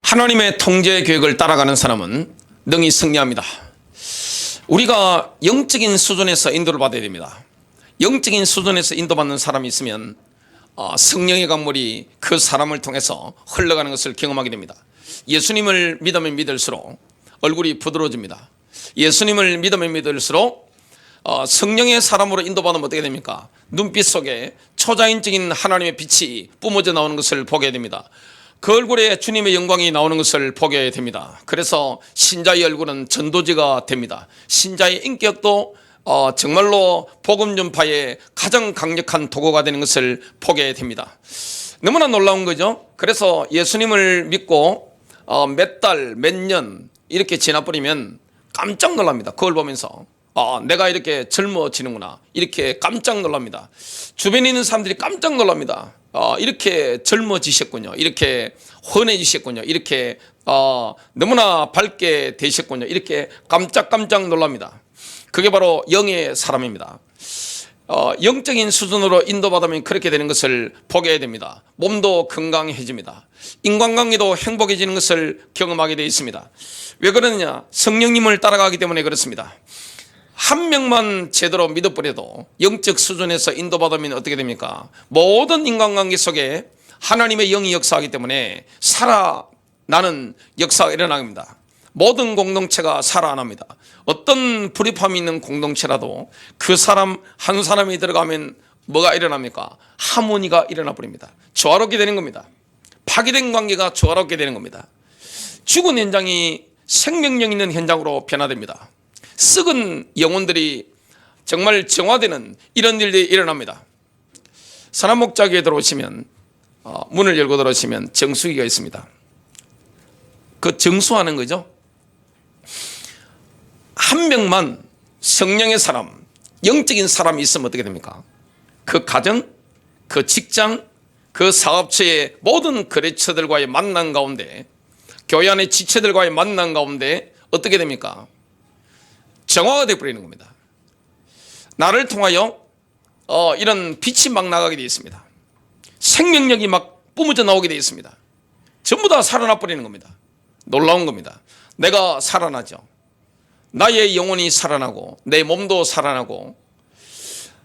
하나님의 통제 계획을 따라가는 사람은 능히 승리합니다. 우리가 영적인 수준에서 인도를 받아야 됩니다. 영적인 수준에서 인도받는 사람이 있으면 성령의 강물이 그 사람을 통해서 흘러가는 것을 경험하게 됩니다. 예수님을 믿으면 믿을수록 얼굴이 부드러워집니다. 예수님을 믿으면 믿을수록 성령의 사람으로 인도받으면 어떻게 됩니까? 눈빛 속에 초자연적인 하나님의 빛이 뿜어져 나오는 것을 보게 됩니다. 그 얼굴에 주님의 영광이 나오는 것을 보게 됩니다. 그래서 신자의 얼굴은 전도지가 됩니다. 신자의 인격도 정말로 복음 전파의 가장 강력한 도구가 되는 것을 보게 됩니다. 너무나 놀라운 거죠. 그래서 예수님을 믿고 몇 달, 몇 년 이렇게 지나버리면 깜짝 놀랍니다. 그걸 보면서 내가 이렇게 젊어지는구나, 이렇게 깜짝 놀랍니다. 주변에 있는 사람들이 깜짝 놀랍니다. 이렇게 젊어지셨군요, 이렇게 환해지셨군요, 이렇게 너무나 밝게 되셨군요, 이렇게 깜짝 놀랍니다. 그게 바로 영의 사람입니다. 영적인 수준으로 인도받으면 그렇게 되는 것을 보게 됩니다. 몸도 건강해집니다. 인간관계도 행복해지는 것을 경험하게 되어 있습니다. 왜 그러느냐? 성령님을 따라가기 때문에 그렇습니다. 한 명만 제대로 믿어버려도 영적 수준에서 인도받으면 어떻게 됩니까? 모든 인간관계 속에 하나님의 영이 역사하기 때문에 살아나는 역사가 일어납니다. 모든 공동체가 살아납니다. 어떤 불협화음이 있는 공동체라도 그 사람 한 사람이 들어가면 뭐가 일어납니까? 하모니가 일어나 버립니다. 조화롭게 되는 겁니다. 파괴된 관계가 조화롭게 되는 겁니다. 죽은 현장이 생명력 있는 현장으로 변화됩니다. 썩은 영혼들이 정말 정화되는 이런 일들이 일어납니다. 산업목자교에 들어오시면 문을 열고 들어오시면 정수기가 있습니다. 그 정수하는 거죠. 한 명만 성령의 사람, 영적인 사람이 있으면 어떻게 됩니까? 그 가정, 그 직장, 그 사업체의 모든 거래처들과의 만남 가운데, 교회 안의 지체들과의 만남 가운데 어떻게 됩니까? 정화가 되어버리는 겁니다. 나를 통하여 이런 빛이 막 나가게 되어 있습니다. 생명력이 막 뿜어져 나오게 되어 있습니다. 전부 다 살아나 버리는 겁니다. 놀라운 겁니다. 내가 살아나죠. 나의 영혼이 살아나고 내 몸도 살아나고,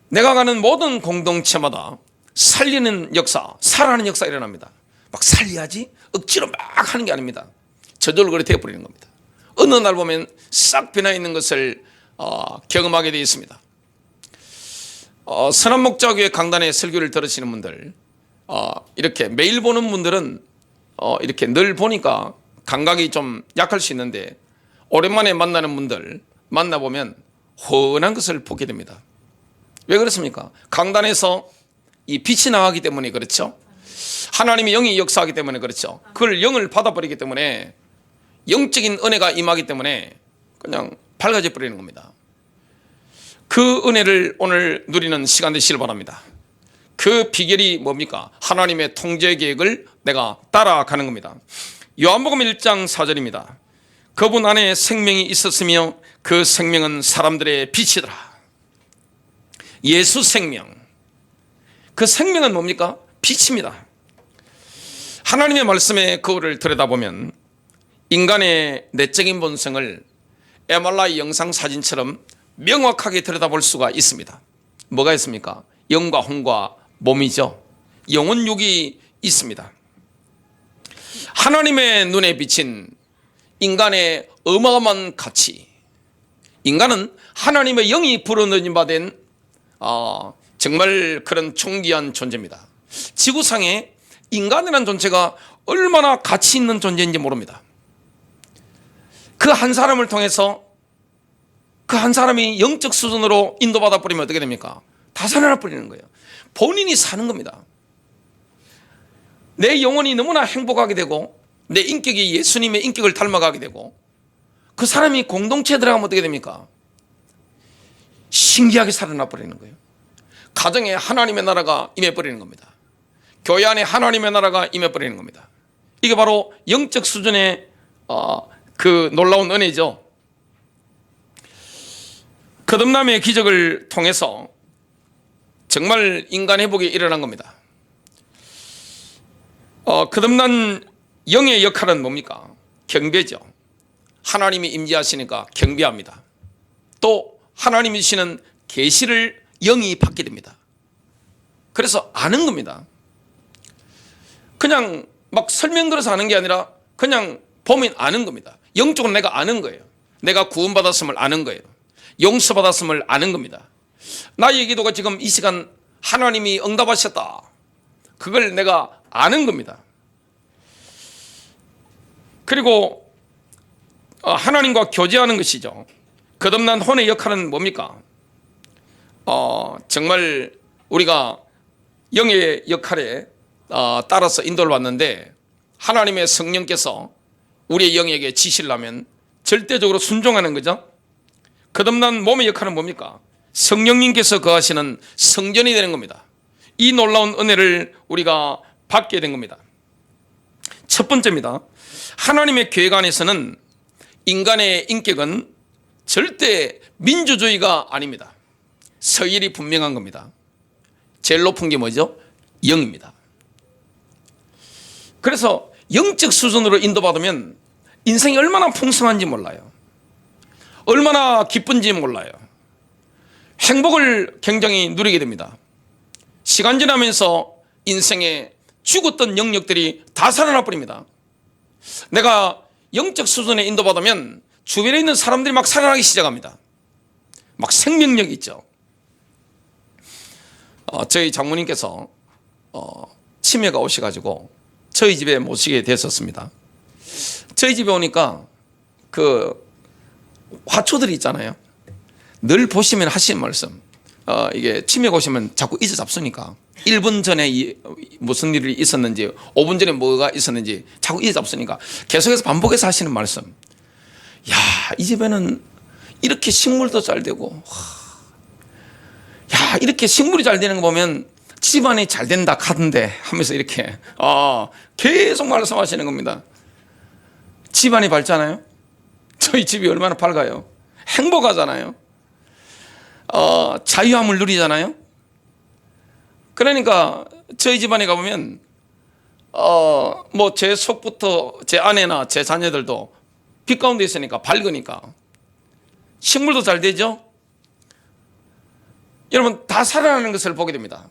내가 가는 모든 공동체마다 살리는 역사, 살아나는 역사 일어납니다. 막 살려야지 억지로 막 하는 게 아닙니다. 저절로 그렇게 되어버리는 겁니다. 어느 날 보면 싹 변화 있는 것을 경험하게 되어 있습니다. 선한목자교회 강단에 설교를 들으시는 분들, 이렇게 매일 보는 분들은 이렇게 늘 보니까 감각이 좀 약할 수 있는데, 오랜만에 만나는 분들 만나보면 훤한 것을 보게 됩니다. 왜 그렇습니까? 강단에서 이 빛이 나가기 때문에 그렇죠. 하나님의 영이 역사하기 때문에 그렇죠. 그걸 영을 받아버리기 때문에, 영적인 은혜가 임하기 때문에 그냥 밝아져 버리는 겁니다. 그 은혜를 오늘 누리는 시간 되시길 바랍니다. 그 비결이 뭡니까? 하나님의 통제 계획을 내가 따라가는 겁니다. 요한복음 1장 4절입니다. 그분 안에 생명이 있었으며 그 생명은 사람들의 빛이더라. 예수 생명, 그 생명은 뭡니까? 빛입니다. 하나님의 말씀에 그거를 들여다보면 인간의 내적인 본성을 MRI 영상 사진처럼 명확하게 들여다볼 수가 있습니다. 뭐가 있습니까? 영과 혼과 몸이죠. 영혼 육이 있습니다. 하나님의 눈에 비친 인간의 어마어마한 가치, 인간은 하나님의 영이 불어넣은 바 된 정말 그런 존귀한 존재입니다. 지구상에 인간이라는 존재가 얼마나 가치 있는 존재인지 모릅니다. 그 한 사람을 통해서 그 한 사람이 영적 수준으로 인도받아 버리면 어떻게 됩니까? 다 살아나 버리는 거예요. 본인이 사는 겁니다. 내 영혼이 너무나 행복하게 되고, 내 인격이 예수님의 인격을 닮아가게 되고, 그 사람이 공동체에 들어가면 어떻게 됩니까? 신기하게 살아나 버리는 거예요. 가정에 하나님의 나라가 임해 버리는 겁니다. 교회 안에 하나님의 나라가 임해 버리는 겁니다. 이게 바로 영적 수준의 그 놀라운 은혜죠. 거듭남의 기적을 통해서 정말 인간 회복이 일어난 겁니다. 거듭난 영의 역할은 뭡니까? 경배죠. 하나님이 임재하시니까 경배합니다. 또 하나님이 주시는 계시를 영이 받게 됩니다. 그래서 아는 겁니다. 그냥 막 설명 들어서 아는 게 아니라 그냥 보면 아는 겁니다. 영적으로 내가 아는 거예요. 내가 구원받았음을 아는 거예요. 용서받았음을 아는 겁니다. 나의 기도가 지금 이 시간 하나님이 응답하셨다. 그걸 내가 아는 겁니다. 그리고 하나님과 교제하는 것이죠. 거듭난 혼의 역할은 뭡니까? 정말 우리가 영의 역할에 따라서 인도를 받는데 하나님의 성령께서 우리의 영에게 지시를 하면 절대적으로 순종하는 거죠. 거듭난 몸의 역할은 뭡니까? 성령님께서 거하시는 성전이 되는 겁니다. 이 놀라운 은혜를 우리가 받게 된 겁니다. 첫 번째입니다. 하나님의 계획 안에서는 인간의 인격은 절대 민주주의가 아닙니다. 서열이 분명한 겁니다. 제일 높은 게 뭐죠? 영입니다. 그래서 영적 수준으로 인도받으면 인생이 얼마나 풍성한지 몰라요. 얼마나 기쁜지 몰라요. 행복을 굉장히 누리게 됩니다. 시간 지나면서 인생에 죽었던 영역들이 다 살아나 버립니다. 내가 영적 수준에 인도받으면 주변에 있는 사람들이 막 살아나기 시작합니다. 막 생명력이 있죠. 저희 장모님께서 치매가 오셔가지고 저희 집에 모시게 됐었습니다. 저희 집에 오니까 그 화초들이 있잖아요. 늘 보시면 하시는 말씀, 이게 치매가 오시면 자꾸 잊어 잡수니까 1분 전에 무슨 일이 있었는지 5분 전에 뭐가 있었는지 자꾸 잊어 잡수니까 계속해서 반복해서 하시는 말씀. 야, 이 집에는 이렇게 식물도 잘 되고, 야, 이렇게 식물이 잘 되는 거 보면 집안이 잘 된다 카던데 하면서 이렇게 계속 말씀하시는 겁니다. 집안이 밝잖아요. 저희 집이 얼마나 밝아요. 행복하잖아요. 자유함을 누리잖아요. 그러니까 저희 집안에 가보면 뭐 제 속부터 제 아내나 제 자녀들도 빛 가운데 있으니까 밝으니까 식물도 잘 되죠. 여러분 다 살아나는 것을 보게 됩니다.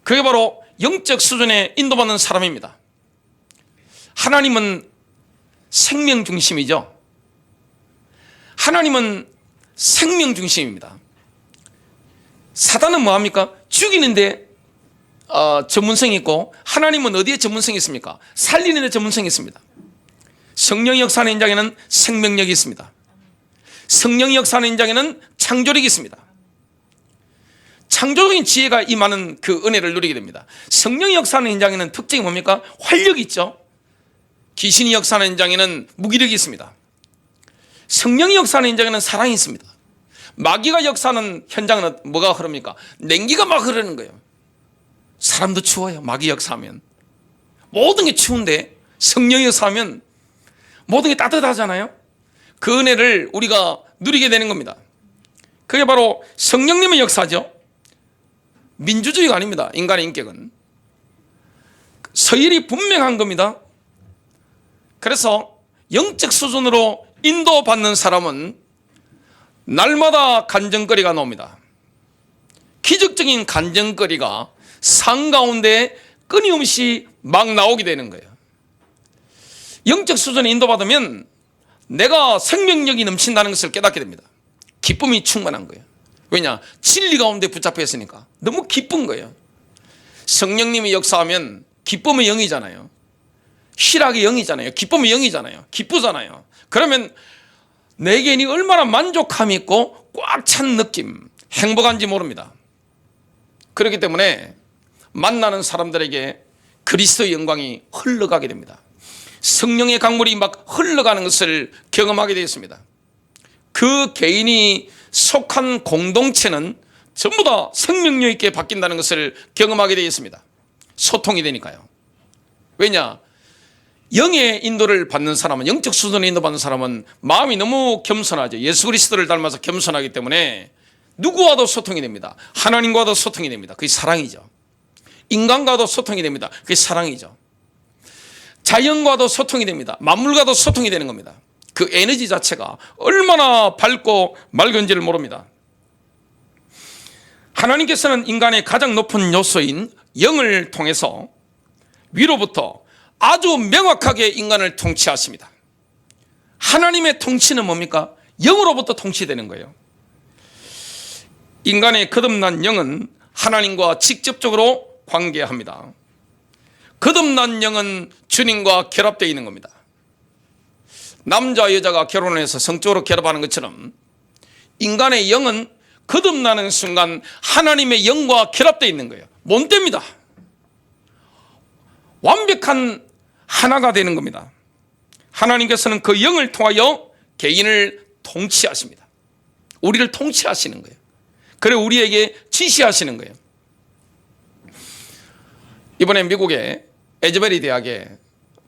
그게 바로 영적 수준에 인도받는 사람입니다. 하나님은 생명 중심이죠. 하나님은 생명 중심입니다. 사단은 뭐합니까? 죽이는데 전문성이 있고, 하나님은 어디에 전문성이 있습니까? 살리는 데 전문성이 있습니다. 성령의 역사하는 현장에는 생명력이 있습니다. 성령의 역사하는 현장에는 창조력이 있습니다. 창조적인 지혜가 임하는 그 은혜를 누리게 됩니다. 성령의 역사하는 현장에는 특징이 뭡니까? 활력이 있죠. 귀신이 역사하는 현장에는 무기력이 있습니다. 성령의 역사하는 현장에는 사랑이 있습니다. 마귀가 역사하는 현장은 뭐가 흐릅니까? 냉기가 막 흐르는 거예요. 사람도 추워요. 마귀 역사하면 모든 게 추운데 성령이 역사하면 모든 게 따뜻하잖아요. 그 은혜를 우리가 누리게 되는 겁니다. 그게 바로 성령님의 역사죠. 민주주의가 아닙니다. 인간의 인격은 서열이 분명한 겁니다. 그래서 영적 수준으로 인도받는 사람은 날마다 간증거리가 나옵니다. 기적적인 간증거리가 상 가운데 끊임없이 막 나오게 되는 거예요. 영적 수준에 인도받으면 내가 생명력이 넘친다는 것을 깨닫게 됩니다. 기쁨이 충만한 거예요. 왜냐? 진리 가운데 붙잡혀 있으니까 너무 기쁜 거예요. 성령님이 역사하면 기쁨의 영이잖아요. 희락의 영이잖아요. 기쁨의 영이잖아요. 기쁘잖아요. 그러면 내겐 얼마나 만족감이 있고 꽉 찬 느낌, 행복한지 모릅니다. 그렇기 때문에 만나는 사람들에게 그리스도의 영광이 흘러가게 됩니다. 성령의 강물이 막 흘러가는 것을 경험하게 되었습니다. 그 개인이 속한 공동체는 전부 다 생명력 있게 바뀐다는 것을 경험하게 되었습니다. 소통이 되니까요. 왜냐? 영의 인도를 받는 사람은, 영적 수준의 인도받는 사람은 마음이 너무 겸손하죠. 예수 그리스도를 닮아서 겸손하기 때문에 누구와도 소통이 됩니다. 하나님과도 소통이 됩니다. 그게 사랑이죠. 인간과도 소통이 됩니다. 그게 사랑이죠. 자연과도 소통이 됩니다. 만물과도 소통이 되는 겁니다. 그 에너지 자체가 얼마나 밝고 맑은지를 모릅니다. 하나님께서는 인간의 가장 높은 요소인 영을 통해서 위로부터 아주 명확하게 인간을 통치하십니다. 하나님의 통치는 뭡니까? 영으로부터 통치되는 거예요. 인간의 거듭난 영은 하나님과 직접적으로 관계합니다. 거듭난 영은 주님과 결합되어 있는 겁니다. 남자 여자가 결혼해서 성적으로 결합하는 것처럼 인간의 영은 거듭나는 순간 하나님의 영과 결합되어 있는 거예요. 못 됩니다. 완벽한 하나가 되는 겁니다. 하나님께서는 그 영을 통하여 개인을 통치하십니다. 우리를 통치하시는 거예요. 그래 우리에게 지시하시는 거예요. 이번에 미국의 에즈베리 대학에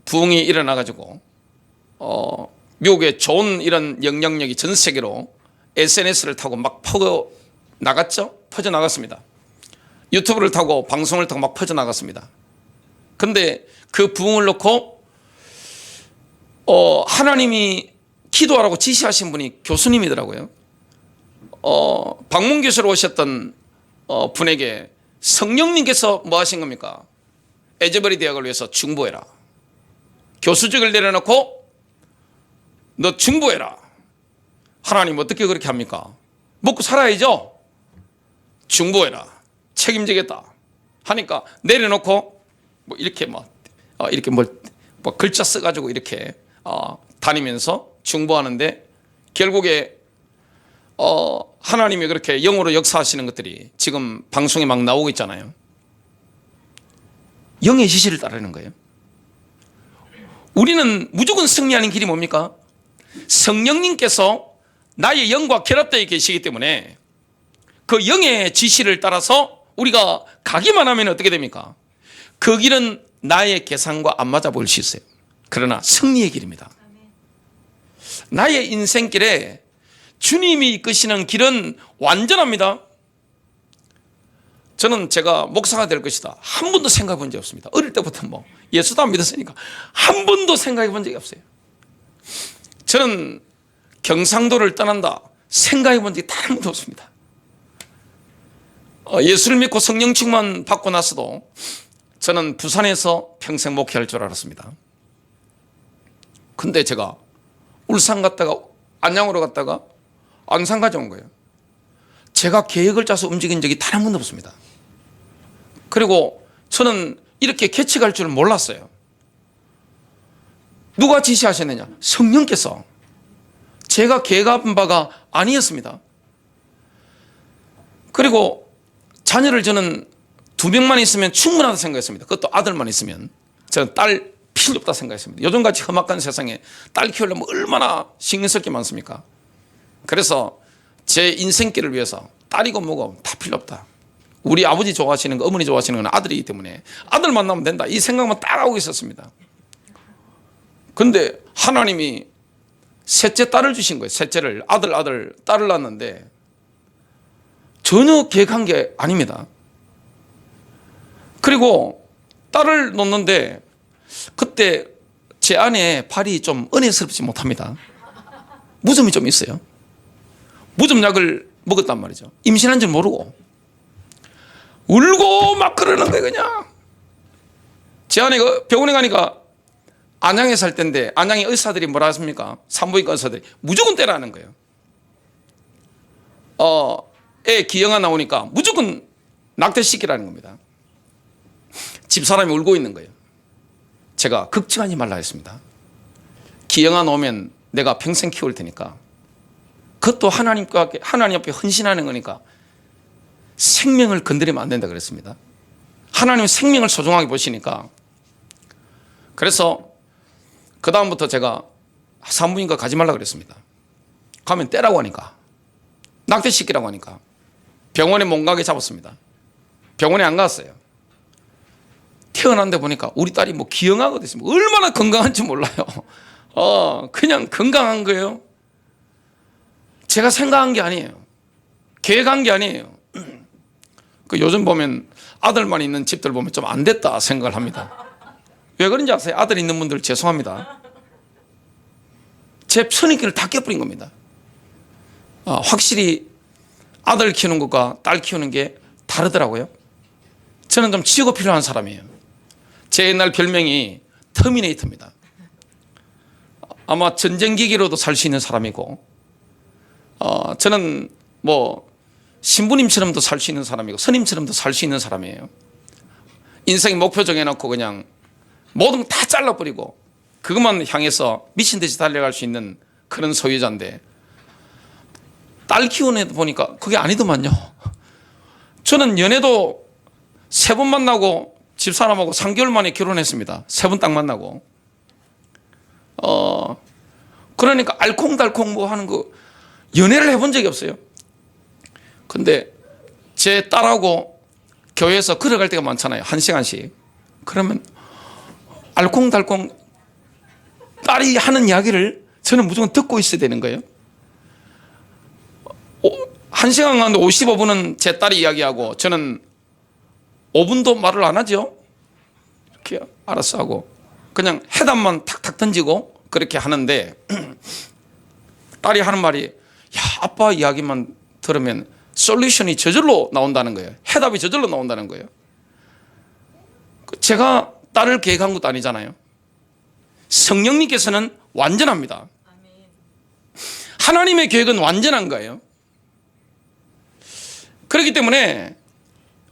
부흥이 일어나가지고 미국의 좋은 이런 영향력이 전 세계로 SNS를 타고 막 퍼져나갔습니다. 유튜브를 타고 방송을 타고 막 퍼져나갔습니다. 근데 그 부흥을 놓고 하나님이 기도하라고 지시하신 분이 교수님이더라고요. 박문 교수로 오셨던 분에게 성령님께서 뭐 하신 겁니까? 에즈베리 대학을 위해서 중보해라. 교수직을 내려놓고 너 중보해라. 하나님 어떻게 그렇게 합니까? 먹고 살아야죠. 중보해라. 책임지겠다. 하니까 내려놓고 뭐 이렇게 이렇게 뭐 글자 써가지고 이렇게 다니면서 중보하는데 결국에 하나님이 그렇게 영으로 역사하시는 것들이 지금 방송에 막 나오고 있잖아요. 영의 지시를 따르는 거예요. 우리는 무조건 승리하는 길이 뭡니까? 성령님께서 나의 영과 결합되어 계시기 때문에 그 영의 지시를 따라서 우리가 가기만 하면 어떻게 됩니까? 그 길은 나의 계산과 안 맞아 보일 수 있어요. 그러나 승리의 길입니다. 나의 인생길에 주님이 이끄시는 길은 완전합니다. 저는 제가 목사가 될 것이다 한 번도 생각해 본 적이 없습니다. 어릴 때부터 뭐 예수도 안 믿었으니까 한 번도 생각해 본 적이 없어요. 저는 경상도를 떠난다 생각해 본 적이 단 한 번도 없습니다. 예수를 믿고 성령 충만 받고 나서도 저는 부산에서 평생 목회할 줄 알았습니다. 근데 제가 울산 갔다가 안양으로 갔다가 안산까지 온 거예요. 제가 계획을 짜서 움직인 적이 단 한 번도 없습니다. 그리고 저는 이렇게 캐치갈 줄 몰랐어요. 누가 지시하셨느냐? 성령께서. 제가 계획한 바가 아니었습니다. 그리고 자녀를 저는 2명만 있으면 충분하다 생각했습니다. 그것도 아들만 있으면. 저는 딸 필요 없다 생각했습니다. 요즘같이 험악한 세상에 딸 키우려면 얼마나 신경 쓸 게 많습니까? 그래서 제 인생길을 위해서 딸이고 뭐고 다 필요 없다. 우리 아버지 좋아하시는 거, 어머니 좋아하시는 건 아들이기 때문에 아들 만나면 된다. 이 생각만 딱 하고 있었습니다. 근데 하나님이 셋째 딸을 주신 거예요. 셋째를 아들, 딸을 낳았는데 전혀 계획한 게 아닙니다. 그리고 딸을 놓는데 그때 제 아내 발이 좀 은혜스럽지 못합니다. 무좀이 좀 있어요. 무좀약을 먹었단 말이죠. 임신한 줄 모르고 울고 막 그러는 거예요. 그냥 제 아내가 병원에 가니까 안양에 살 때인데 안양의 의사들이 뭐라 하십니까? 산부인과 의사들이 무조건 떼라는 거예요. 애 기형아 나오니까 무조건 낙태시키라는 겁니다. 집사람이 울고 있는 거예요. 제가 걱정하지 말라 했습니다. 기형아 나오면 내가 평생 키울 테니까 그것도 하나님 앞에 헌신하는 거니까 생명을 건드리면 안 된다 그랬습니다. 하나님은 생명을 소중하게 보시니까. 그래서 그 다음부터 제가 산부인과 가지 말라 그랬습니다. 가면 떼라고 하니까 낙태시키라고 하니까 병원에 못 가게 잡았습니다. 병원에 안 갔어요. 태어난데 보니까 우리 딸이 뭐 기형아가 됐습니다. 얼마나 건강한지 몰라요. 그냥 건강한 거예요. 제가 생각한 게 아니에요. 계획한 게 아니에요. 요즘 보면 아들만 있는 집들 보면 좀 안 됐다 생각을 합니다. 왜 그런지 아세요? 아들 있는 분들 죄송합니다. 제 선입견을 다 깨버린 겁니다. 확실히 아들 키우는 것과 딸 키우는 게 다르더라고요. 저는 좀 지혜가 필요한 사람이에요. 제 옛날 별명이 터미네이터입니다. 아마 전쟁기기로도 살 수 있는 사람이고, 저는 뭐 신부님처럼도 살 수 있는 사람이고 스님처럼도 살 수 있는 사람이에요. 인생 목표 정해놓고 그냥 모든 거 다 잘라버리고 그것만 향해서 미친 듯이 달려갈 수 있는 그런 소유자인데, 딸 키우는 애 보니까 그게 아니더만요. 저는 연애도 3번 만나고 집사람하고 3개월 만에 결혼했습니다. 3번 딱 만나고. 그러니까 알콩달콩 뭐 하는 거 연애를 해본 적이 없어요. 근데 제 딸하고 교회에서 걸어갈 때가 많잖아요. 1시간씩. 그러면 알콩달콩 딸이 하는 이야기를 저는 무조건 듣고 있어야 되는 거예요. 1시간 가는데 55분은 제 딸이 이야기하고 저는 5분도 말을 안 하죠. 이렇게 알았어 하고 그냥 해답만 탁탁 던지고 그렇게 하는데, 딸이 하는 말이, 야, 아빠 이야기만 들으면 솔루션이 저절로 나온다는 거예요. 해답이 저절로 나온다는 거예요. 제가 딸을 계획한 것도 아니잖아요. 성령님께서는 완전합니다. 하나님의 계획은 완전한 거예요. 그렇기 때문에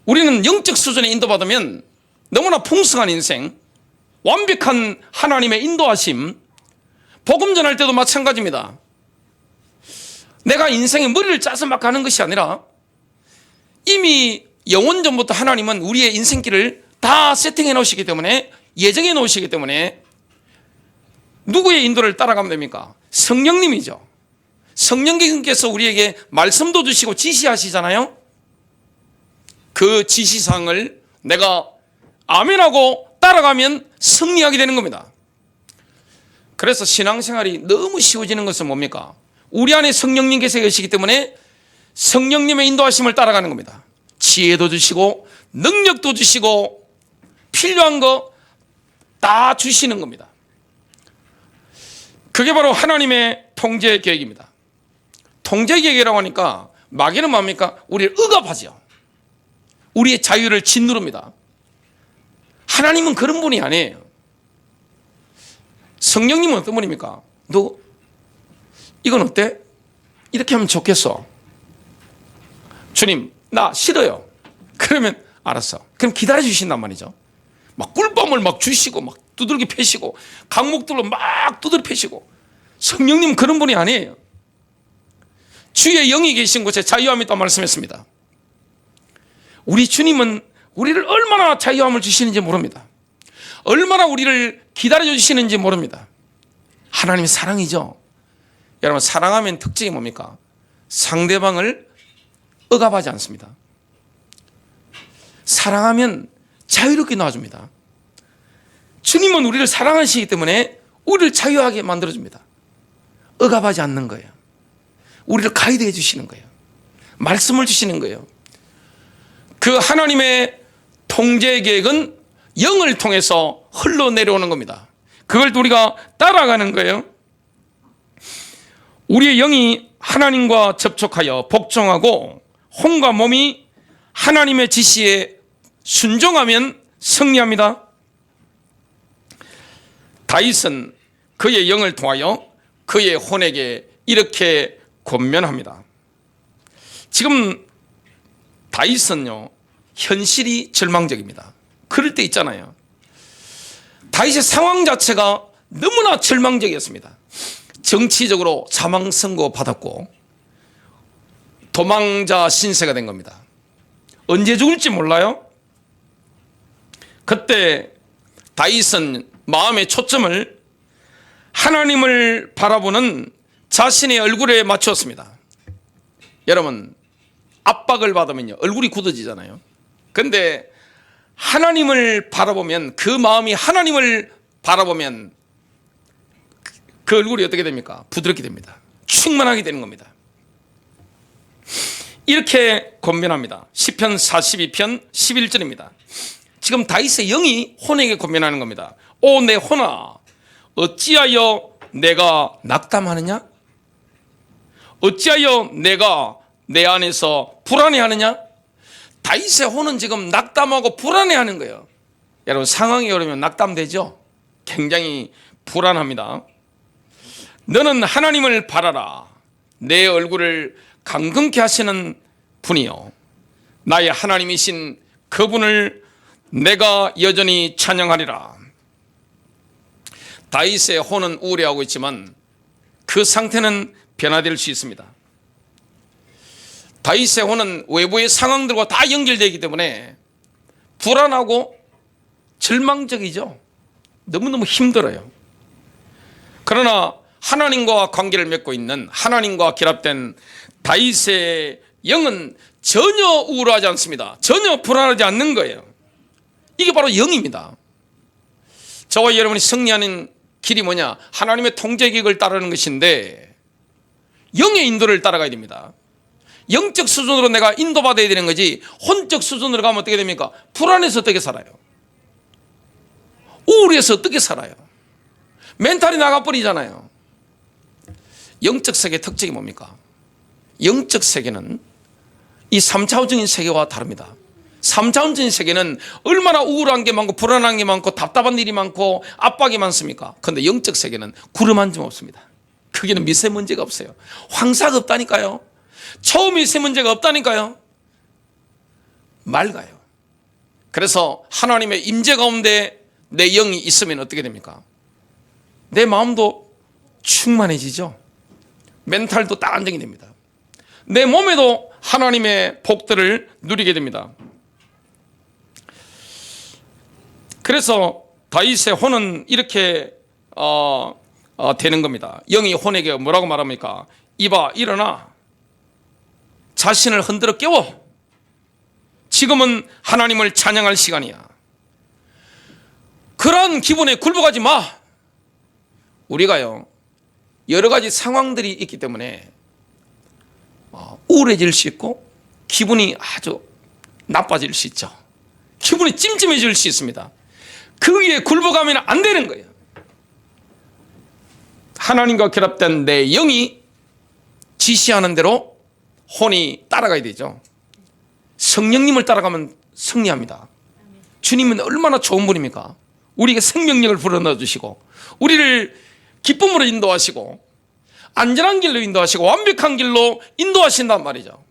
우리는 영적 수준에 인도받으면 너무나 풍성한 인생, 완벽한 하나님의 인도하심, 복음 전할 때도 마찬가지입니다. 내가 인생에 머리를 짜서 막 가는 것이 아니라 이미 영원 전부터 하나님은 우리의 인생길을 다 세팅해 놓으시기 때문에, 예정해 놓으시기 때문에 누구의 인도를 따라가면 됩니까? 성령님이죠. 성령님께서 우리에게 말씀도 주시고 지시하시잖아요. 그 지시사항을 내가 아멘하고 따라가면 승리하게 되는 겁니다. 그래서 신앙생활이 너무 쉬워지는 것은 뭡니까? 우리 안에 성령님께서 계시기 때문에 성령님의 인도하심을 따라가는 겁니다. 지혜도 주시고 능력도 주시고 필요한 거 다 주시는 겁니다. 그게 바로 하나님의 통제 계획입니다. 통제 계획이라고 하니까 마귀는 뭡니까? 우리를 억압하죠. 우리의 자유를 짓누릅니다. 하나님은 그런 분이 아니에요. 성령님은 어떤 분입니까? 너 이건 어때? 이렇게 하면 좋겠어. 주님, 나 싫어요. 그러면 알았어. 그럼 기다려 주신단 말이죠. 막 꿀밤을 막 주시고 막 두들겨 패시고 강목들로 막 두드려 패시고. 성령님은 그런 분이 아니에요. 주의 영이 계신 곳에 자유함이 있다고 말씀했습니다. 우리 주님은 우리를 얼마나 자유함을 주시는지 모릅니다. 얼마나 우리를 기다려 주시는지 모릅니다. 하나님이 사랑이죠. 여러분, 사랑하면 특징이 뭡니까? 상대방을 억압하지 않습니다. 사랑하면 자유롭게 놔줍니다. 주님은 우리를 사랑하시기 때문에 우리를 자유하게 만들어줍니다. 억압하지 않는 거예요. 우리를 가이드해 주시는 거예요. 말씀을 주시는 거예요. 그 하나님의 통제 계획은 영을 통해서 흘러내려오는 겁니다. 그걸 우리가 따라가는 거예요. 우리의 영이 하나님과 접촉하여 복종하고 혼과 몸이 하나님의 지시에 순종하면 승리합니다. 다윗은 그의 영을 통하여 그의 혼에게 이렇게 권면합니다. 지금 다윗은요, 현실이 절망적입니다. 그럴 때 있잖아요. 다윗의 상황 자체가 너무나 절망적이었습니다. 정치적으로 사망 선고 받았고 도망자 신세가 된 겁니다. 언제 죽을지 몰라요. 그때 다윗은 마음의 초점을 하나님을 바라보는 자신의 얼굴에 맞추었습니다. 여러분, 압박을 받으면요 얼굴이 굳어지잖아요. 그런데 하나님을 바라보면, 그 마음이 하나님을 바라보면 그 얼굴이 어떻게 됩니까? 부드럽게 됩니다. 충만하게 되는 겁니다. 이렇게 권면합니다. 시편 42편 11절입니다. 지금 다윗의 영이 혼에게 권면하는 겁니다. 오 내 혼아, 어찌하여 내가 낙담하느냐? 어찌하여 내가 내 안에서 불안해하느냐? 다윗의 혼은 지금 낙담하고 불안해하는 거예요. 여러분, 상황이 어려우면 낙담되죠? 굉장히 불안합니다. 너는 하나님을 바라라. 내 얼굴을 감금케 하시는 분이요, 나의 하나님이신 그분을 내가 여전히 찬양하리라. 다윗의 혼은 우울해하고 있지만 그 상태는 변화될 수 있습니다. 다윗의 혼은 외부의 상황들과 다 연결되기 때문에 불안하고 절망적이죠. 너무너무 힘들어요. 그러나 하나님과 관계를 맺고 있는, 하나님과 결합된 다윗의 영은 전혀 우울하지 않습니다. 전혀 불안하지 않는 거예요. 이게 바로 영입니다. 저와 여러분이 승리하는 길이 뭐냐? 하나님의 통제 계획을 따르는 것인데 영의 인도를 따라가야 됩니다. 영적 수준으로 내가 인도받아야 되는 거지, 혼적 수준으로 가면 어떻게 됩니까? 불안해서 어떻게 살아요? 우울해서 어떻게 살아요? 멘탈이 나가버리잖아요. 영적 세계의 특징이 뭡니까? 영적 세계는 이 3차원적인 세계와 다릅니다. 3차원적인 세계는 얼마나 우울한 게 많고 불안한 게 많고 답답한 일이 많고 압박이 많습니까? 그런데 영적 세계는 구름 한 점 없습니다. 거기는 미세먼지가 없어요. 황사가 없다니까요. 초미세먼지가 없다니까요. 맑아요. 그래서 하나님의 임재 가운데 내 영이 있으면 어떻게 됩니까? 내 마음도 충만해지죠. 멘탈도 딱 안정이 됩니다. 내 몸에도 하나님의 복들을 누리게 됩니다. 그래서 다윗의 혼은 이렇게 되는 겁니다. 영이 혼에게 뭐라고 말합니까? 이봐, 일어나. 자신을 흔들어 깨워. 지금은 하나님을 찬양할 시간이야. 그런 기분에 굴복하지 마. 우리가요, 여러 가지 상황들이 있기 때문에 우울해질 수 있고 기분이 아주 나빠질 수 있죠. 기분이 찜찜해질 수 있습니다. 그 위에 굴복하면 안 되는 거예요. 하나님과 결합된 내 영이 지시하는 대로 혼이 따라가야 되죠. 성령님을 따라가면 승리합니다. 주님은 얼마나 좋은 분입니까? 우리에게 생명력을 불어넣어 주시고 우리를 기쁨으로 인도하시고 안전한 길로 인도하시고 완벽한 길로 인도하신단 말이죠.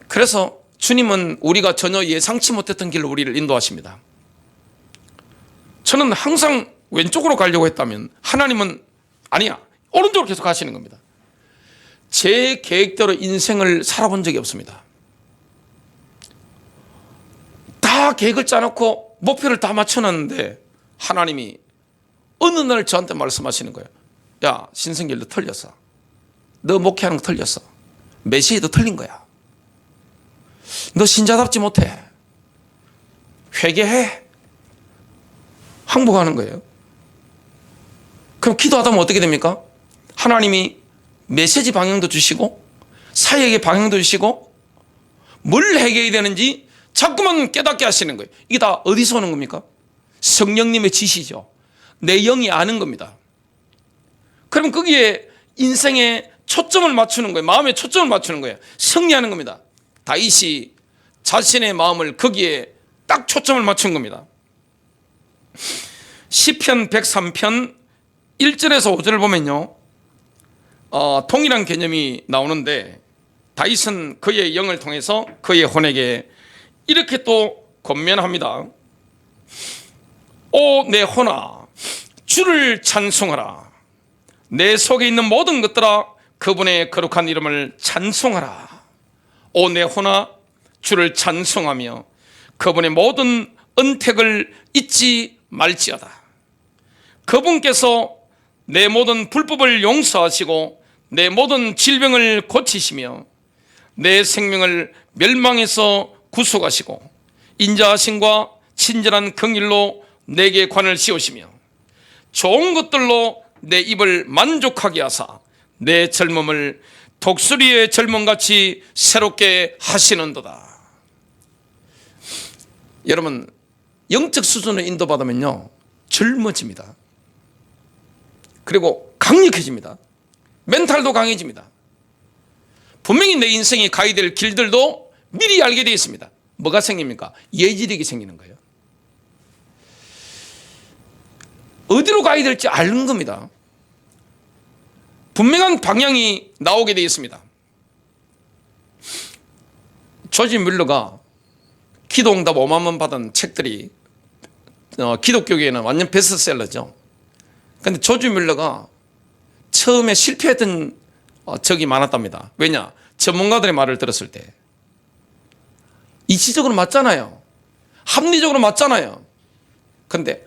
그래서 주님은 우리가 전혀 예상치 못했던 길로 우리를 인도하십니다. 저는 항상 왼쪽으로 가려고 했다면 하나님은 아니야, 오른쪽으로 계속 가시는 겁니다. 제 계획대로 인생을 살아본 적이 없습니다. 다 계획을 짜놓고 목표를 다 맞춰놨는데 하나님이 어느 날 저한테 말씀하시는 거예요. 야, 신성길 너 틀렸어. 너 목회하는 거 틀렸어. 메시지도 틀린 거야. 너 신자답지 못해. 회개해. 항복하는 거예요. 그럼 기도하다 보면 어떻게 됩니까? 하나님이 메시지 방향도 주시고 사역의 방향도 주시고 뭘 해결해야 되는지 자꾸만 깨닫게 하시는 거예요. 이게 다 어디서 오는 겁니까? 성령님의 지시죠. 내 영이 아는 겁니다. 그럼 거기에 인생에 초점을 맞추는 거예요. 마음에 초점을 맞추는 거예요. 승리하는 겁니다. 다윗이 자신의 마음을 거기에 딱 초점을 맞춘 겁니다. 시편 103편 1절에서 5절을 보면요, 동일한 개념이 나오는데 다윗은 그의 영을 통해서 그의 혼에게 이렇게 또 권면합니다. 오 내 혼아, 주를 찬송하라. 내 속에 있는 모든 것들아 그분의 거룩한 이름을 찬송하라. 오 내 혼아, 주를 찬송하며 그분의 모든 은택을 잊지 말지어다. 그분께서 내 모든 불법을 용서하시고 내 모든 질병을 고치시며 내 생명을 멸망에서 구속하시고 인자하심과 친절한 긍휼로 내게 관을 씌우시며 좋은 것들로 내 입을 만족하게 하사 내 젊음을 독수리의 젊음같이 새롭게 하시는도다. 여러분, 영적 수준으로 인도받으면요, 젊어집니다. 그리고 강력해집니다. 멘탈도 강해집니다. 분명히 내 인생에 가야 될 길들도 미리 알게 되어 있습니다. 뭐가 생깁니까? 예지력이 생기는 거예요. 어디로 가야 될지 아는 겁니다. 분명한 방향이 나오게 되어 있습니다. 조지 뮬러가 기도응답 5만 번 받은 책들이 기독교계에는 완전 베스트셀러죠. 그런데 조지 뮬러가 처음에 실패했던 적이 많았답니다. 왜냐? 전문가들의 말을 들었을 때 이치적으로 맞잖아요. 합리적으로 맞잖아요. 그런데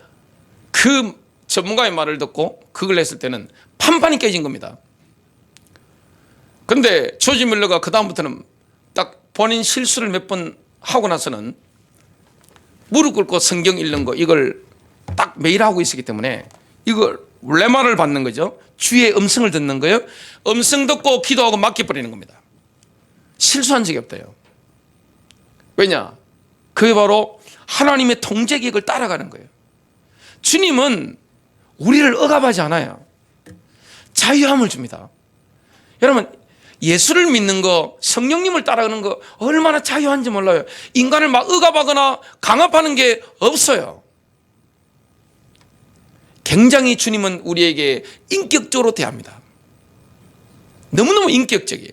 그 전문가의 말을 듣고 그걸 했을 때는 판판이 깨진 겁니다. 그런데 조지 뮬러가 그 다음부터는 딱 본인 실수를 몇 번 하고 나서는 무릎 꿇고 성경 읽는 거 이걸 딱 매일 하고 있었기 때문에 이걸 레마를 받는 거죠. 주의 음성을 듣는 거예요. 음성 듣고 기도하고 맡겨버리는 겁니다. 실수한 적이 없대요. 왜냐? 그게 바로 하나님의 통제 계획을 따라가는 거예요. 주님은 우리를 억압하지 않아요. 자유함을 줍니다. 여러분, 예수를 믿는 거, 성령님을 따라가는 거 얼마나 자유한지 몰라요. 인간을 막 억압하거나 강압하는 게 없어요. 굉장히 주님은 우리에게 인격적으로 대합니다. 너무너무 인격적이에요.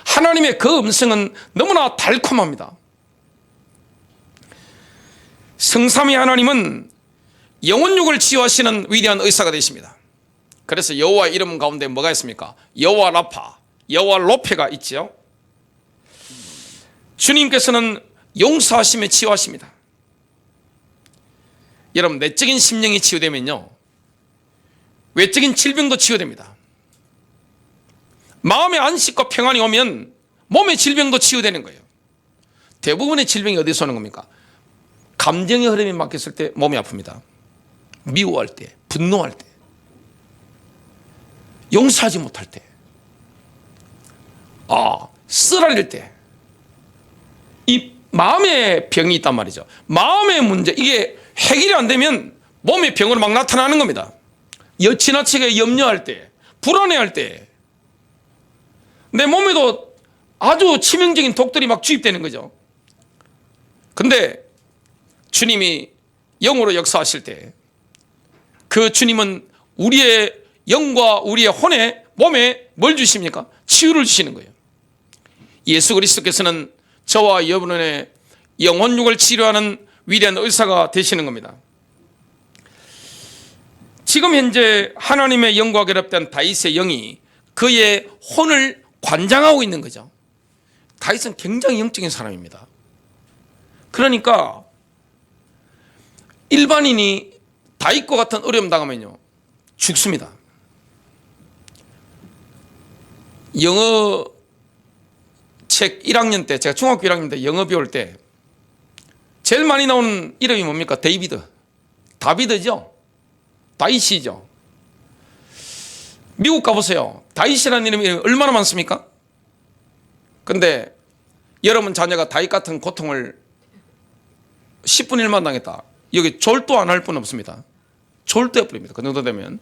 하나님의 그 음성은 너무나 달콤합니다. 성삼위 하나님은 영혼육을 치유하시는 위대한 의사가 되십니다. 그래서 여호와 이름 가운데 뭐가 있습니까? 여호와 라파, 여호와 로페가 있죠. 주님께서는 용서하심에 치유하십니다. 여러분, 내적인 심령이 치유되면요, 외적인 질병도 치유됩니다. 마음의 안식과 평안이 오면 몸의 질병도 치유되는 거예요. 대부분의 질병이 어디서 오는 겁니까? 감정의 흐름이 막혔을 때 몸이 아픕니다. 미워할 때, 분노할 때, 용서하지 못할 때, 쓰라릴 때, 이 마음의 병이 있단 말이죠. 마음의 문제, 이게 해결이 안 되면 몸의 병으로 막 나타나는 겁니다. 지나치게 염려할 때, 불안해할 때, 내 몸에도 아주 치명적인 독들이 막 주입되는 거죠. 근데 주님이 영으로 역사하실 때 그 주님은 우리의 영과 우리의 혼에, 몸에 뭘 주십니까? 치유를 주시는 거예요. 예수 그리스도께서는 저와 여러분의 영혼육을 치료하는 위대한 의사가 되시는 겁니다. 지금 현재 하나님의 영과 결합된 다윗의 영이 그의 혼을 관장하고 있는 거죠. 다윗은 굉장히 영적인 사람입니다. 그러니까 일반인이 다윗과 같은 어려움 당하면요, 죽습니다. 영어 책 1학년 때, 제가 중학교 1학년 때 영어 배울 때 제일 많이 나오는 이름이 뭡니까? 데이비드. 다비드죠. 다윗이죠. 미국 가보세요. 다윗이라는 이름이 얼마나 많습니까? 근데 여러분 자녀가 다윗 같은 고통을 10분 1만 당했다. 여기 졸도 안 할 뿐 없습니다. 졸도해 버립니다. 그 정도 되면.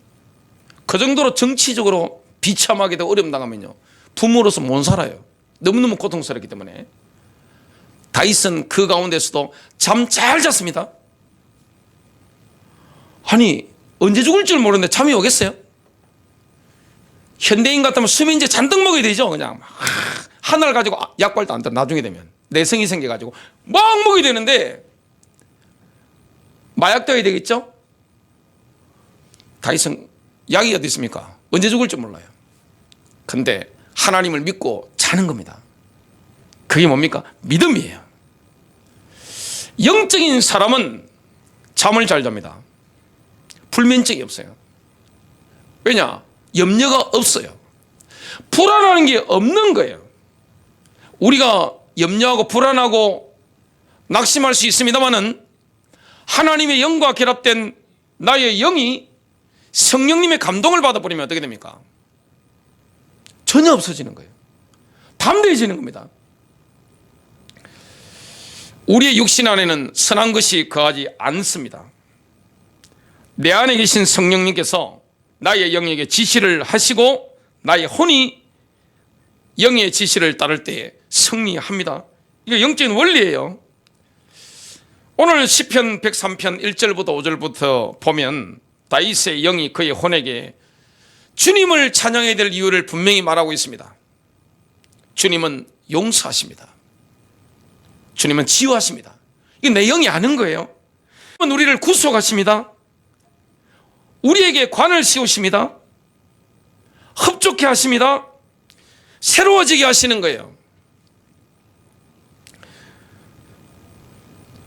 그 정도로 정치적으로 비참하게도 어려움 당하면요, 부모로서 못 살아요. 너무너무 고통스럽기 때문에. 다윗은 그 가운데서도 잠 잘 잤습니다. 아니, 언제 죽을 줄 모르는데 잠이 오겠어요? 현대인 같으면 수면제 잔뜩 먹어야 되죠. 그냥 하나를 가지고 약발도 안 돼. 나중에 되면 내성이 생겨가지고 막 먹어야 되는데 마약 떠야 되겠죠? 다윗은 약이 어디 있습니까? 언제 죽을 줄 몰라요. 근데 하나님을 믿고 자는 겁니다. 그게 뭡니까? 믿음이에요. 영적인 사람은 잠을 잘 잡니다. 불면증이 없어요. 왜냐? 염려가 없어요. 불안하는 게 없는 거예요. 우리가 염려하고 불안하고 낙심할 수 있습니다만은 하나님의 영과 결합된 나의 영이 성령님의 감동을 받아버리면 어떻게 됩니까? 전혀 없어지는 거예요. 담대해지는 겁니다. 우리의 육신 안에는 선한 것이 거하지 않습니다. 내 안에 계신 성령님께서 나의 영에게 지시를 하시고 나의 혼이 영의 지시를 따를 때 승리합니다. 이게 영적인 원리예요. 오늘 시편 103편 1절부터 5절부터 보면 다윗의 영이 그의 혼에게 주님을 찬양해야 될 이유를 분명히 말하고 있습니다. 주님은 용서하십니다. 주님은 치유하십니다. 이게 내 영이 아는 거예요. 우리를 구속하십니다. 우리에게 관을 씌우십니다. 흡족해 하십니다. 새로워지게 하시는 거예요.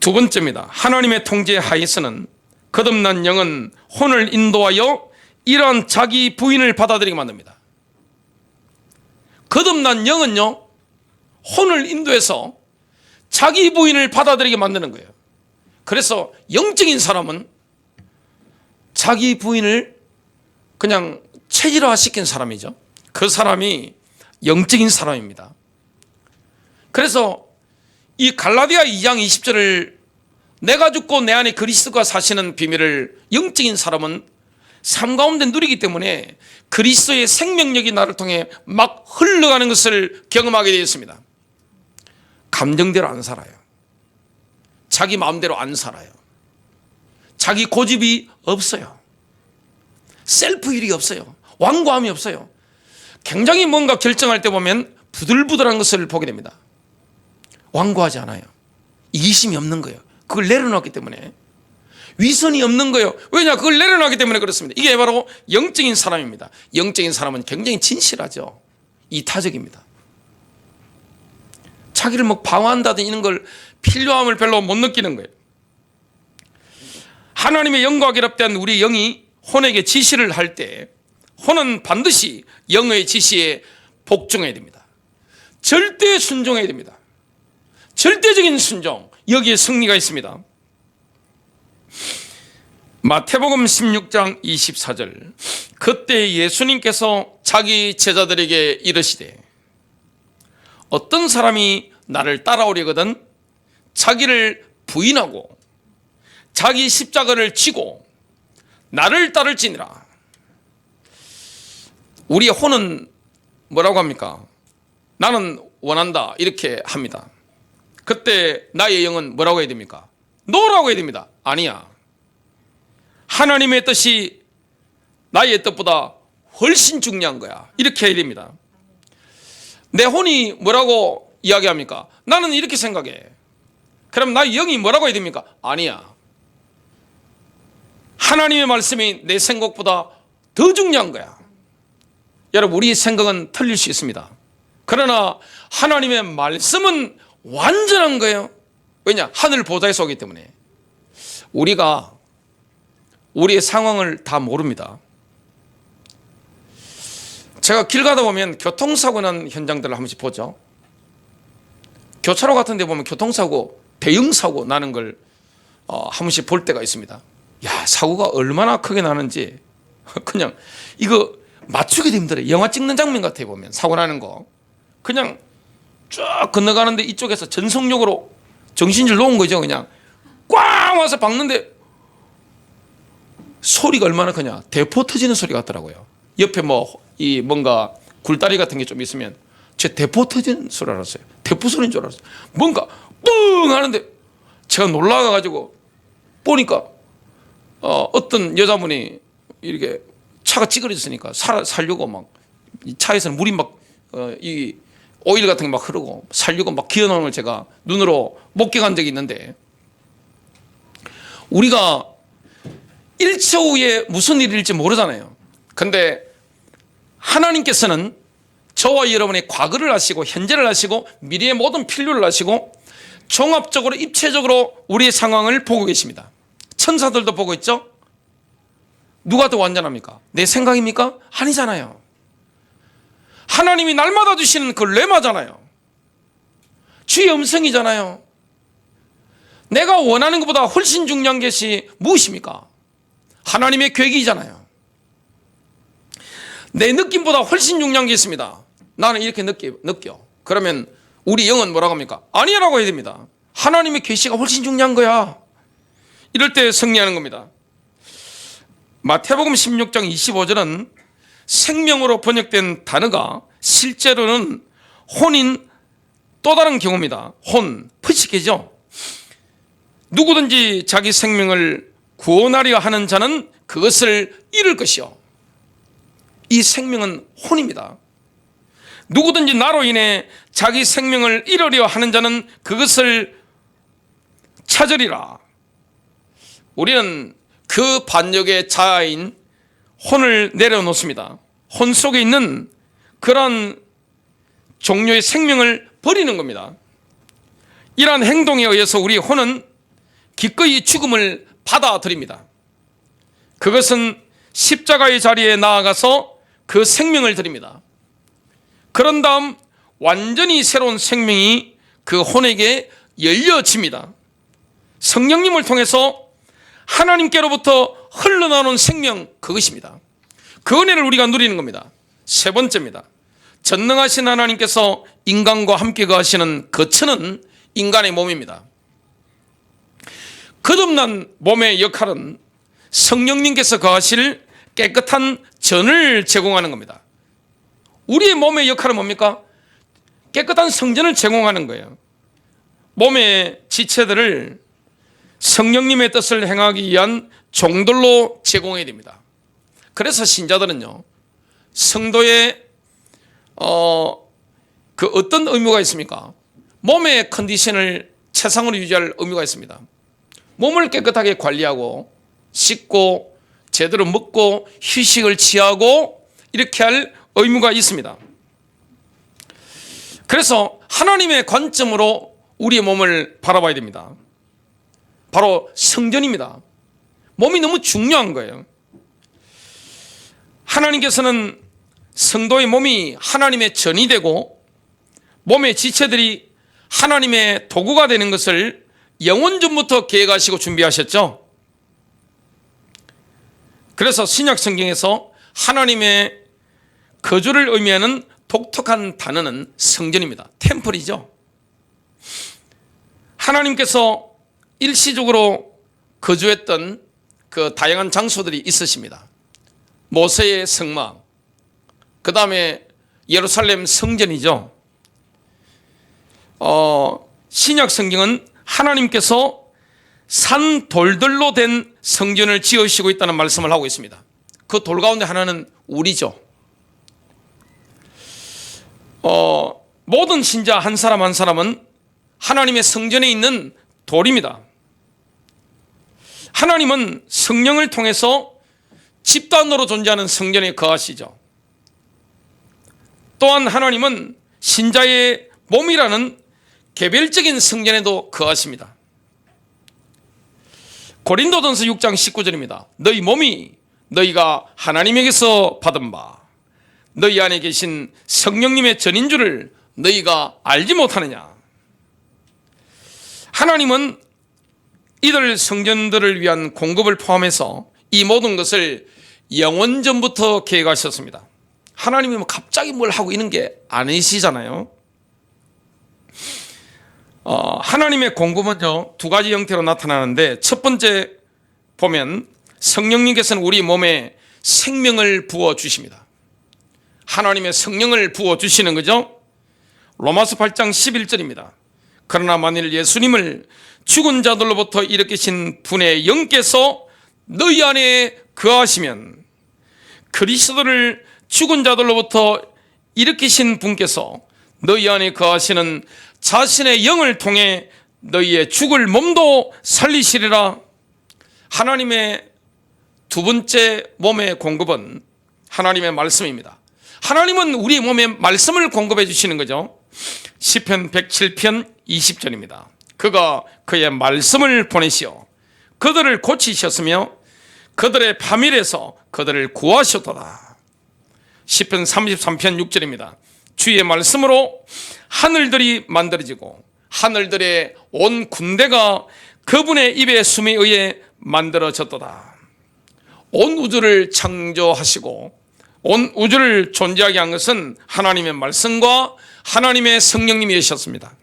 두 번째입니다. 하나님의 통제 하에서는 거듭난 영은 혼을 인도하여 이러한 자기 부인을 받아들이게 만듭니다. 거듭난 영은요, 혼을 인도해서 자기 부인을 받아들이게 만드는 거예요. 그래서 영적인 사람은 자기 부인을 그냥 체질화시킨 사람이죠. 그 사람이 영적인 사람입니다. 그래서 이 갈라디아 2장 20절을 내가 죽고 내 안에 그리스도가 사시는 비밀을 영적인 사람은 삶 가운데 누리기 때문에 그리스도의 생명력이 나를 통해 막 흘러가는 것을 경험하게 되었습니다. 감정대로 안 살아요. 자기 마음대로 안 살아요. 자기 고집이 없어요. 셀프일이 없어요. 완고함이 없어요. 굉장히 뭔가 결정할 때 보면 부들부들한 것을 보게 됩니다. 완고하지 않아요. 이기심이 없는 거예요. 그걸 내려놓았기 때문에. 위선이 없는 거예요. 왜냐? 그걸 내려놨기 때문에 그렇습니다. 이게 바로 영적인 사람입니다. 영적인 사람은 굉장히 진실하죠. 이타적입니다. 자기를 뭐 방어한다든지 이런 걸 필요함을 별로 못 느끼는 거예요. 하나님의 영과 결합된 우리 영이 혼에게 지시를 할 때 혼은 반드시 영의 지시에 복종해야 됩니다. 절대 순종해야 됩니다. 절대적인 순종, 여기에 승리가 있습니다. 마태복음 16장 24절, 그때 예수님께서 자기 제자들에게 이르시되 어떤 사람이 나를 따라오려거든 자기를 부인하고 자기 십자가를 지고 나를 따를지니라. 우리의 혼은 뭐라고 합니까? 나는 원한다 이렇게 합니다. 그때 나의 영은 뭐라고 해야 됩니까? 노라고 해야 됩니다. 아니야, 하나님의 뜻이 나의 뜻보다 훨씬 중요한 거야 이렇게 해야 됩니다. 내 혼이 뭐라고 이야기합니까? 나는 이렇게 생각해. 그럼 나의 영이 뭐라고 해야 됩니까? 아니야, 하나님의 말씀이 내 생각보다 더 중요한 거야. 여러분, 우리의 생각은 틀릴 수 있습니다. 그러나 하나님의 말씀은 완전한 거예요. 왜냐? 하늘 보좌에 서기 때문에. 우리가 우리의 상황을 다 모릅니다. 제가 길 가다 보면 교통사고 난 현장들을 한 번씩 보죠. 교차로 같은 데 보면 교통사고, 대형사고 나는 걸 한 번씩 볼 때가 있습니다. 야, 사고가 얼마나 크게 나는지 그냥 이거 맞추기 힘들어요. 영화 찍는 장면 같아요. 보면 사고 나는 거 그냥 쫙 건너가는데 이쪽에서 전속력으로 정신줄 놓은 거죠. 그냥 꽝 와서 박는데 소리가 얼마나 크냐, 대포 터지는 소리 같더라고요. 옆에 뭔가 굴다리 같은 게 좀 있으면 제 대포 터지는 소리 알았어요. 대포 소리인 줄 알았어요. 뭔가 뻥 하는데 제가 놀라가지고 보니까 어떤 여자분이 이렇게 차가 찌그러졌으니까 살려고 막 차에서는 물이 이 오일 같은 게 막 흐르고 살려고 막 기어나오는 걸 제가 눈으로 목격한 적이 있는데, 우리가 1초 후에 무슨 일일지 모르잖아요. 근데 하나님께서는 저와 여러분의 과거를 아시고 현재를 아시고 미래의 모든 필요를 아시고 종합적으로 입체적으로 우리의 상황을 보고 계십니다. 천사들도 보고 있죠. 누가 더 완전합니까? 내 생각입니까? 아니잖아요. 하나님이 날마다 주시는 그 레마잖아요. 주의 음성이잖아요. 내가 원하는 것보다 훨씬 중요한 것이 무엇입니까? 하나님의 계획이잖아요. 내 느낌보다 훨씬 중요한 게 있습니다. 나는 이렇게 느껴. 그러면 우리 영은 뭐라고 합니까? 아니라고 해야 됩니다. 하나님의 계시가 훨씬 중요한 거야. 이럴 때 승리하는 겁니다. 마태복음 16장 25절은 생명으로 번역된 단어가 실제로는 혼인 또 다른 경우입니다. 혼, 푸시케죠. 누구든지 자기 생명을 구원하려 하는 자는 그것을 잃을 것이요. 이 생명은 혼입니다. 누구든지 나로 인해 자기 생명을 잃으려 하는 자는 그것을 찾으리라. 우리는 그 반역의 자아인 혼을 내려놓습니다. 혼 속에 있는 그런 종류의 생명을 버리는 겁니다. 이러한 행동에 의해서 우리 혼은 기꺼이 죽음을 받아들입니다. 그것은 십자가의 자리에 나아가서 그 생명을 드립니다. 그런 다음 완전히 새로운 생명이 그 혼에게 열려집니다. 성령님을 통해서 하나님께로부터 흘러나오는 생명, 그것입니다. 그 은혜를 우리가 누리는 겁니다. 세 번째입니다. 전능하신 하나님께서 인간과 함께 거하시는 거처는 인간의 몸입니다. 거듭난 몸의 역할은 성령님께서 거하실 깨끗한 전을 제공하는 겁니다. 우리의 몸의 역할은 뭡니까? 깨끗한 성전을 제공하는 거예요. 몸의 지체들을 성령님의 뜻을 행하기 위한 종들로 제공해야 됩니다. 그래서 신자들은요, 성도의 그 어떤 의무가 있습니까? 몸의 컨디션을 최상으로 유지할 의무가 있습니다. 몸을 깨끗하게 관리하고 씻고 제대로 먹고 휴식을 취하고 이렇게 할 의무가 있습니다. 그래서 하나님의 관점으로 우리의 몸을 바라봐야 됩니다. 바로 성전입니다. 몸이 너무 중요한 거예요. 하나님께서는 성도의 몸이 하나님의 전이 되고 몸의 지체들이 하나님의 도구가 되는 것을 영원전부터 계획하시고 준비하셨죠. 그래서 신약 성경에서 하나님의 거주를 의미하는 독특한 단어는 성전입니다. 템플이죠. 하나님께서 일시적으로 거주했던 그 다양한 장소들이 있으십니다. 모세의 성막, 그 다음에 예루살렘 성전이죠. 신약 성경은 하나님께서 산 돌들로 된 성전을 지으시고 있다는 말씀을 하고 있습니다. 그 돌 가운데 하나는 우리죠. 모든 신자 한 사람 한 사람은 하나님의 성전에 있는 돌입니다. 하나님은 성령을 통해서 집단으로 존재하는 성전에 거하시죠. 또한 하나님은 신자의 몸이라는 개별적인 성전에도 거하십니다. 고린도전서 6장 19절입니다. 너희 몸이 너희가 하나님에게서 받은 바 너희 안에 계신 성령님의 전인 줄을 너희가 알지 못하느냐. 하나님은 이들 성전들을 위한 공급을 포함해서 이 모든 것을 영원전부터 계획하셨습니다. 하나님이 뭐 갑자기 뭘 하고 있는 게 아니시잖아요. 하나님의 공급은요, 두 가지 형태로 나타나는데, 첫 번째 보면 성령님께서는 우리 몸에 생명을 부어 주십니다. 하나님의 성령을 부어 주시는 거죠. 로마서 8장 11절입니다. 그러나 만일 예수님을 죽은 자들로부터 일으키신 분의 영께서 너희 안에 거하시면, 그리스도를 죽은 자들로부터 일으키신 분께서 너희 안에 거하시는 자신의 영을 통해 너희의 죽을 몸도 살리시리라. 하나님의 두 번째 몸의 공급은 하나님의 말씀입니다. 하나님은 우리 몸에 말씀을 공급해 주시는 거죠. 시편 107편 20절입니다. 그가 그의 말씀을 보내시어 그들을 고치셨으며 그들의 파멸에서 그들을 구하셨도다. 시편 33편 6절입니다. 주의 말씀으로 하늘들이 만들어지고 하늘들의 온 군대가 그분의 입의 숨에 의해 만들어졌도다. 온 우주를 창조하시고 온 우주를 존재하게 한 것은 하나님의 말씀과 하나님의 성령님이셨습니다.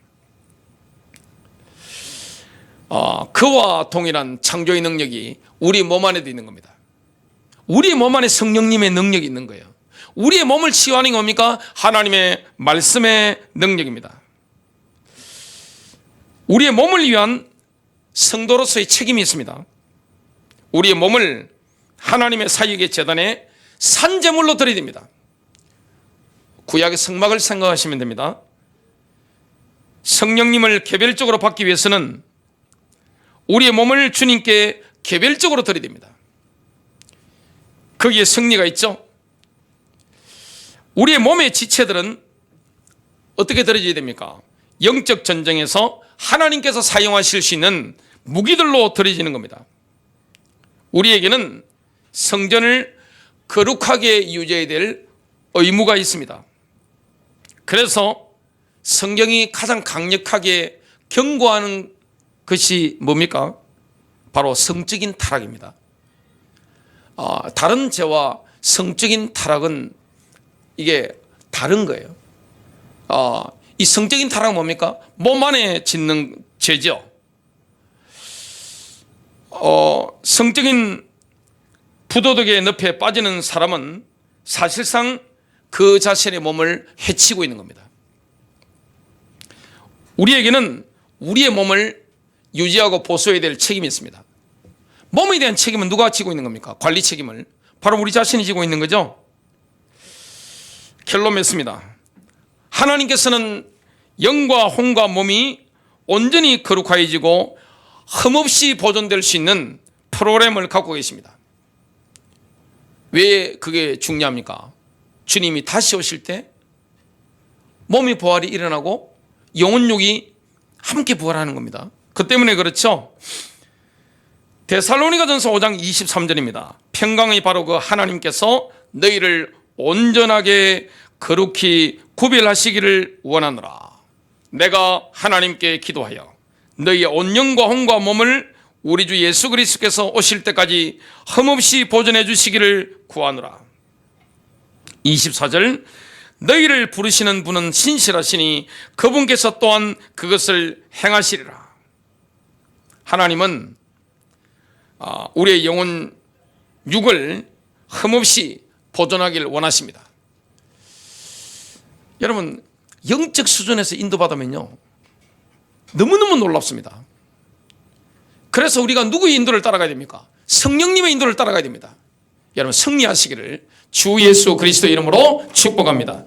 그와 동일한 창조의 능력이 우리 몸 안에도 있는 겁니다. 우리의 몸 안에 성령님의 능력이 있는 거예요. 우리의 몸을 치유하는 게 뭡니까? 하나님의 말씀의 능력입니다. 우리의 몸을 위한 성도로서의 책임이 있습니다. 우리의 몸을 하나님의 사역의 제단에 산제물로 드려야 됩니다. 구약의 성막을 생각하시면 됩니다. 성령님을 개별적으로 받기 위해서는 우리의 몸을 주님께 개별적으로 드려야 됩니다. 거기에 승리가 있죠. 우리의 몸의 지체들은 어떻게 드려져야 됩니까? 영적 전쟁에서 하나님께서 사용하실 수 있는 무기들로 드려지는 겁니다. 우리에게는 성전을 거룩하게 유지해야 될 의무가 있습니다. 그래서 성경이 가장 강력하게 경고하는 것이 뭡니까? 바로 성적인 타락입니다. 다른 죄와 성적인 타락은 이게 다른 거예요. 이 성적인 타락은 뭡니까? 몸 안에 짓는 죄죠. 성적인 부도덕의 늪에 빠지는 사람은 사실상 그 자신의 몸을 해치고 있는 겁니다. 우리에게는 우리의 몸을 유지하고 보수해야 될 책임이 있습니다. 몸에 대한 책임은 누가 지고 있는 겁니까? 관리 책임을 바로 우리 자신이 지고 있는 거죠. 결론 맺습니다. 하나님께서는 영과 혼과 몸이 온전히 거룩하여지고 흠없이 보존될 수 있는 프로그램을 갖고 계십니다. 왜 그게 중요합니까? 주님이 다시 오실 때 몸의 부활이 일어나고 영혼육이 함께 부활하는 겁니다. 그 때문에 그렇죠. 데살로니가전서 5장 23절입니다. 평강의 바로 그 하나님께서 너희를 온전하게 거룩히 구별하시기를 원하노라. 내가 하나님께 기도하여 너희의 온 영과 혼과 몸을 우리 주 예수 그리스도께서 오실 때까지 흠없이 보존해 주시기를 구하노라. 24절 너희를 부르시는 분은 신실하시니 그분께서 또한 그것을 행하시리라. 하나님은 우리의 영혼 육을 흠없이 보존하기를 원하십니다. 여러분, 영적 수준에서 인도받으면요 너무너무 놀랍습니다. 그래서 우리가 누구의 인도를 따라가야 됩니까? 성령님의 인도를 따라가야 됩니다. 여러분, 승리하시기를 주 예수 그리스도 이름으로 축복합니다.